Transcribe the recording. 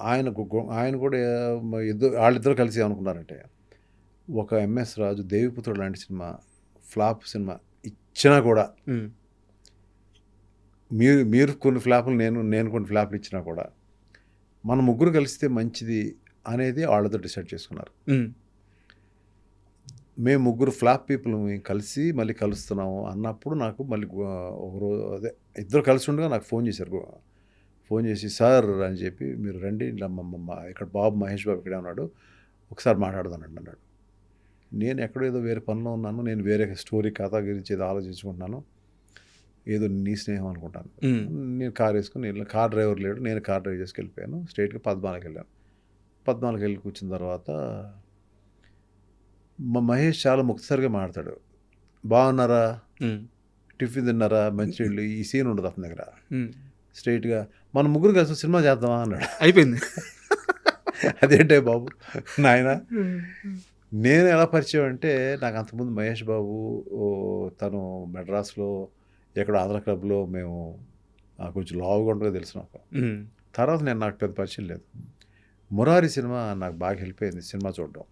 ఆయన కూడా వాళ్ళిద్దరూ కలిసి ఏమనుకున్నారంటే, ఒక ఎంఎస్ రాజు 'దేవిపుత్రుడు' లాంటి సినిమా ఫ్లాప్ సినిమా ఇచ్చినా కూడా మీరు కొన్ని ఫ్లాపులు నేను కొన్ని ఫ్లాపులు ఇచ్చినా కూడా మన ముగ్గురు కలిస్తే మంచిది అనేది వాళ్ళతో డిసైడ్ చేసుకున్నారు. మేము ముగ్గురు ఫ్లాప్ పీపుల్ కలిసి మళ్ళీ కలుస్తున్నాము అన్నప్పుడు నాకు మళ్ళీ ఒకరోజు ఇద్దరు కలిసి ఉండగా నాకు ఫోన్ చేశారు. ఫోన్ చేసి సార్ అని చెప్పి మీరు రండి, ఇక్కడ మహేష్ బాబు ఇక్కడే ఉన్నాడు, ఒకసారి మాట్లాడదానండి అన్నాడు. నేను ఎక్కడో ఏదో వేరే పనిలో ఉన్నాను, నేను వేరే స్టోరీ కథ గురించి ఏదో ఆలోచించుకుంటున్నాను, ఏదో నీ స్నేహం అనుకుంటాను. నేను కార్ వేసుకుని కార్ డ్రైవర్ లేడు, నేను కార్ డ్రైవ్ చేసుకు వెళ్ళిపోయాను. స్ట్రైట్గా పద్మాలకి వెళ్ళాను. పద్మాలకి వెళ్ళి కూర్చున్న తర్వాత మహేష్ చాలా ముక్తసరిగా మాట్లాడతాడు. బాగున్నారా, టిఫిన్ తిన్నారా, మంచినీళ్ళు, ఈ సీన్ ఉండదు అతని దగ్గర. స్ట్రైట్గా మన ముగ్గురు కలిసి సినిమా చేద్దామా అన్నాడు. అయిపోయింది. అదేంటే బాబు నాయన, నేను ఎలా పరిచయం అంటే, నాకు అంతకుముందు మహేష్ బాబు తను మెడ్రాస్లో ఎక్కడ ఆంధ్ర క్లబ్లో మేము కొంచెం లావుగా ఉండగా తెలుసు నాకు. తర్వాత నాకు పెద్ద పరిచయం లేదు. మురారి సినిమా నాకు బాగా హెల్ప్ అయింది సినిమా చూడడం.